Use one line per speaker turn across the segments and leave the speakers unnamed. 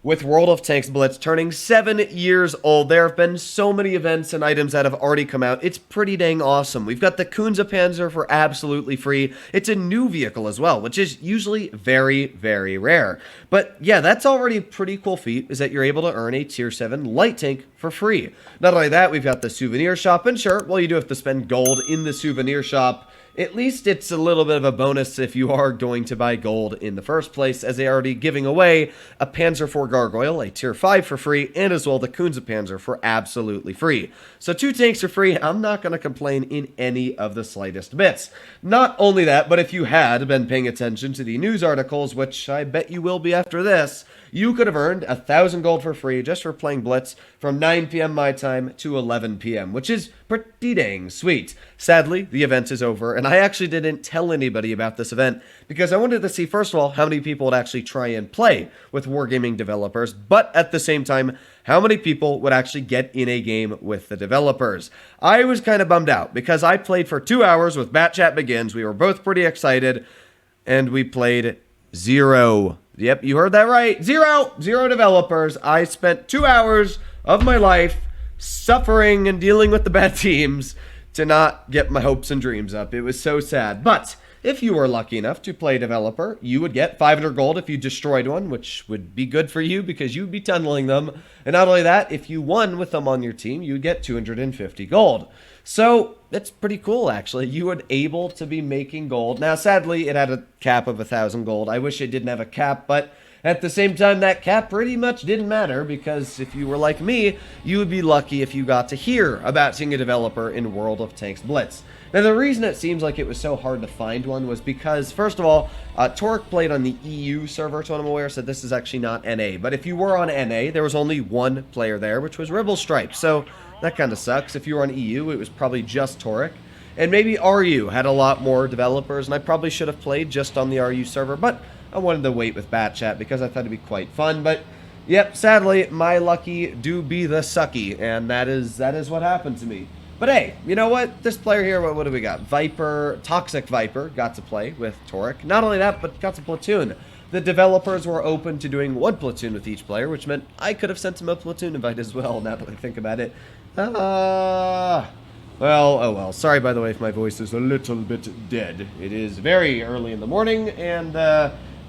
With World of Tanks Blitz turning 7 years old, there have been so many events and items that have already come out. It's pretty dang awesome. We've got the Panzer for absolutely free. It's a new vehicle as well, which is usually very, very rare. But yeah, that's already a pretty cool feat, is that you're able to earn a Tier 7 light tank for free. Not only that, we've got the souvenir shop, and sure, well, you do have to spend gold in the souvenir shop. At least it's a little bit of a bonus if you are going to buy gold in the first place, as they are already giving away a Panzer IV Gargoyle, a Tier 5 for free, and as well the Panzer for absolutely free. So 2 tanks for free, I'm not going to complain in any of the slightest bits. Not only that, but if you had been paying attention to the news articles, which I bet you will be after this, you could have earned 1,000 gold for free just for playing Blitz from 9 p.m. my time to 11 p.m., which is pretty dang sweet. Sadly, the event is over, and I actually didn't tell anybody about this event because I wanted to see, first of all, how many people would actually try and play with wargaming developers, but at the same time, how many people would actually get in a game with the developers. I was kind of bummed out because I played for 2 hours with Bat Chat Begins. We were both pretty excited, and we played 0. Yep, you heard that right. 0 developers. I spent 2 hours of my life suffering and dealing with the bad teams to not get my hopes and dreams up. It was so sad. But if you were lucky enough to play a developer, you would get 500 gold if you destroyed one, which would be good for you because you'd be tunneling them. And not only that, if you won with them on your team, you'd get 250 gold. So that's pretty cool, actually. You were able to be making gold. Now, sadly, it had a cap of 1,000 gold. I wish it didn't have a cap, but at the same time, that cap pretty much didn't matter because if you were like me, you would be lucky if you got to hear about seeing a developer in World of Tanks Blitz. Now, the reason it seems like it was so hard to find one was because, first of all, Torque played on the EU server, to what I'm aware, so this is actually not NA. But if you were on NA, there was only one player there, which was Rebel Stripe. So that kind of sucks. If you were on EU, it was probably just Torque. And maybe RU had a lot more developers, and I probably should have played just on the RU server, but I wanted to wait with Bat Chat because I thought it'd be quite fun. But yep, sadly, my lucky do be the sucky, and that is what happened to me. But hey, you know what? This player here, what do we got? Viper, Toxic Viper, got to play with Torque. Not only that, but got to platoon. The developers were open to doing one platoon with each player, which meant I could have sent him a platoon invite as well, now that I think about it. Well, oh well. Sorry, by the way, if my voice is a little bit dead. It is very early in the morning, and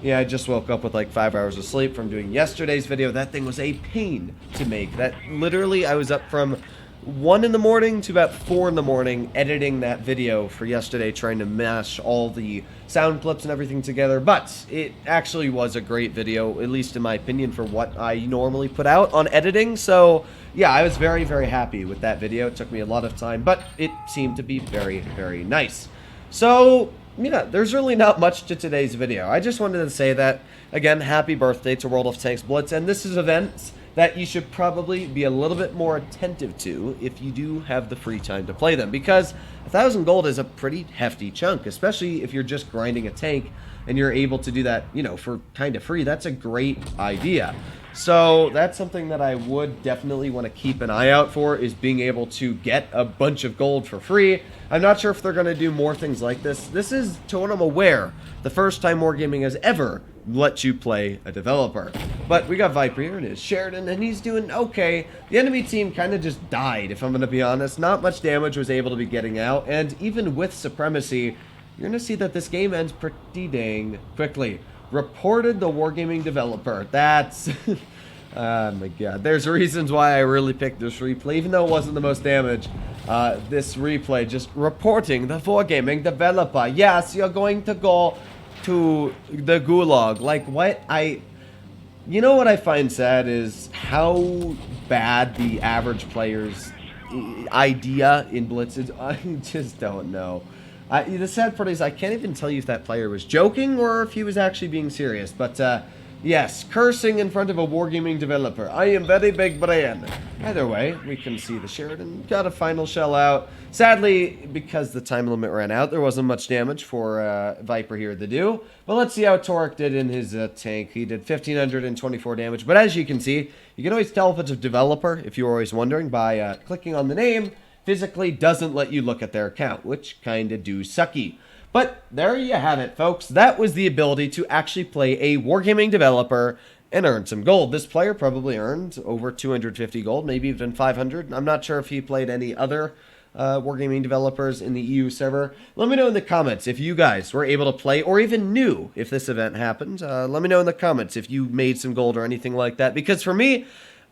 yeah, I just woke up with like 5 hours of sleep from doing yesterday's video. That thing was a pain to make. That literally, I was up from 1 in the morning to about 4 in the morning editing that video for yesterday, trying to mash all the sound clips and everything together. But it actually was a great video, at least in my opinion, for what I normally put out on editing. So yeah, I was very, very happy with that video. It took me a lot of time, but it seemed to be very, very nice. So yeah, there's really not much to today's video. I just wanted to say that, again, happy birthday to World of Tanks Blitz, and this is events that you should probably be a little bit more attentive to if you do have the free time to play them, because 1,000 gold is a pretty hefty chunk, especially if you're just grinding a tank and you're able to do that, you know, for kind of free. That's a great idea. So that's something that I would definitely want to keep an eye out for, is being able to get a bunch of gold for free. I'm not sure if they're going to do more things like this. This is, to what I'm aware, the first time Wargaming has ever let you play a developer. But we got Viper here, and it's Sheridan, and he's doing okay. The enemy team kind of just died, if I'm going to be honest. Not much damage was able to be getting out, and even with Supremacy, you're going to see that this game ends pretty dang quickly. Reported the Wargaming developer. That's oh my god. There's reasons why I really picked this replay, even though it wasn't the most damage. This replay just reporting the Wargaming developer. Yes, you're going to go to the gulag. Like, what? You know what I find sad is how bad the average player's idea in Blitz is. I just don't know. The sad part is I can't even tell you if that player was joking or if he was actually being serious. But yes, cursing in front of a Wargaming developer. I am very big brain. Either way, we can see the Sheridan got a final shell out. Sadly, because the time limit ran out, there wasn't much damage for Viper here to do. But let's see how Torque did in his tank. He did 1,524 damage. But as you can see, you can always tell if it's a developer, if you were always wondering, by clicking on the name. Physically doesn't let you look at their account, which kinda do sucky. But there you have it, folks. That was the ability to actually play a Wargaming developer and earn some gold. This player probably earned over 250 gold, maybe even 500. I'm not sure if he played any other wargaming developers in the EU server. Let me know in the comments if you guys were able to play or even knew if this event happened. Let me know in the comments if you made some gold or anything like that, because for me,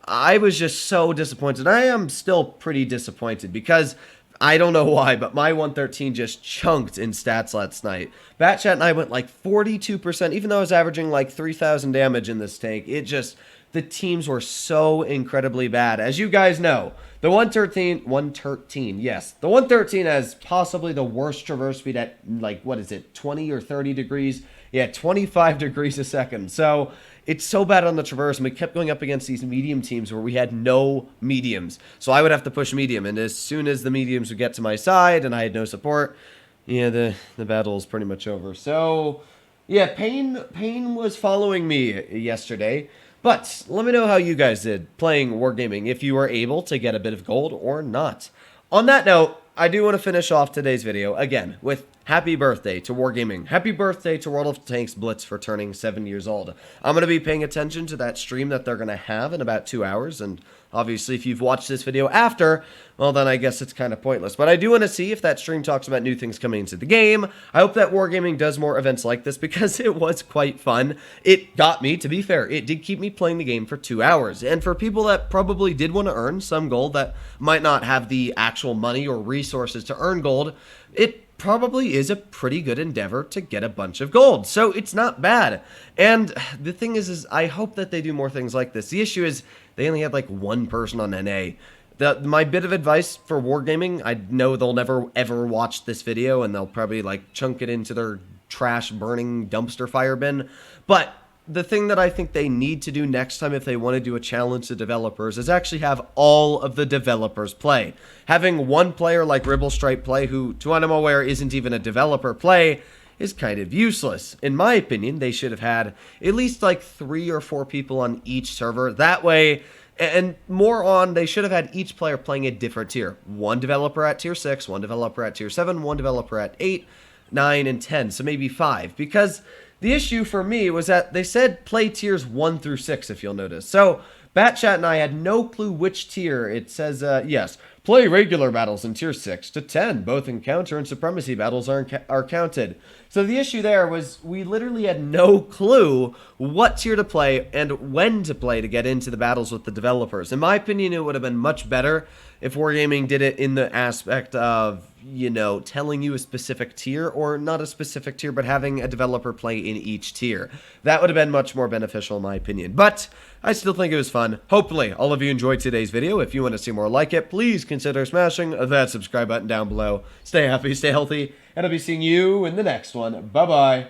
I was just so disappointed. I am still pretty disappointed because I don't know why, but my 113 just chunked in stats last night. Batchat and I went like 42%, even though I was averaging like 3,000 damage in this tank. It just, the teams were so incredibly bad. As you guys know, the 113, yes. The 113 has possibly the worst traverse speed at, like, what is it, 20 or 30 degrees? Yeah, 25 degrees a second. So it's so bad on the traverse, and we kept going up against these medium teams where we had no mediums. So I would have to push medium, and as soon as the mediums would get to my side and I had no support, yeah, the battle is pretty much over. So, yeah, Pain was following me yesterday. But let me know how you guys did playing Wargaming, if you were able to get a bit of gold or not. On that note, I do want to finish off today's video, again, with happy birthday to Wargaming. Happy birthday to World of Tanks Blitz for turning 7 years old. I'm going to be paying attention to that stream that they're going to have in about 2 hours, and obviously if you've watched this video after, well then I guess it's kind of pointless. But I do want to see if that stream talks about new things coming into the game. I hope that Wargaming does more events like this because it was quite fun. It got me, to be fair, it did keep me playing the game for 2 hours. And for people that probably did want to earn some gold that might not have the actual money or resources to earn gold, it probably is a pretty good endeavor to get a bunch of gold. So it's not bad. And the thing is I hope that they do more things like this. The issue is they only had like one person on NA. My bit of advice for Wargaming, I know they'll never ever watch this video and they'll probably like chunk it into their trash burning dumpster fire bin. But the thing that I think they need to do next time if they want to do a challenge to developers is actually have all of the developers play. Having one player like Ribblestripe play, who, to what I'm aware, isn't even a developer play, is kind of useless. In my opinion, they should have had at least like 3 or 4 people on each server. That way, and more on, they should have had each player playing a different tier. One developer at tier 6, one developer at tier 7, one developer at 8, 9, and 10, so maybe 5. Because the issue for me was that they said play tiers 1 through 6, if you'll notice. So, Batchat and I had no clue which tier. It says, yes, play regular battles in tier 6 to 10. Both encounter and supremacy battles are counted. So the issue there was we literally had no clue what tier to play and when to play to get into the battles with the developers. In my opinion, it would have been much better if Wargaming did it in the aspect of, you know, telling you a specific tier, or not a specific tier, but having a developer play in each tier. That would have been much more beneficial in my opinion. But I still think it was fun. Hopefully, all of you enjoyed today's video. If you want to see more like it, please consider smashing that subscribe button down below. Stay happy, stay healthy, and I'll be seeing you in the next one. Bye-bye.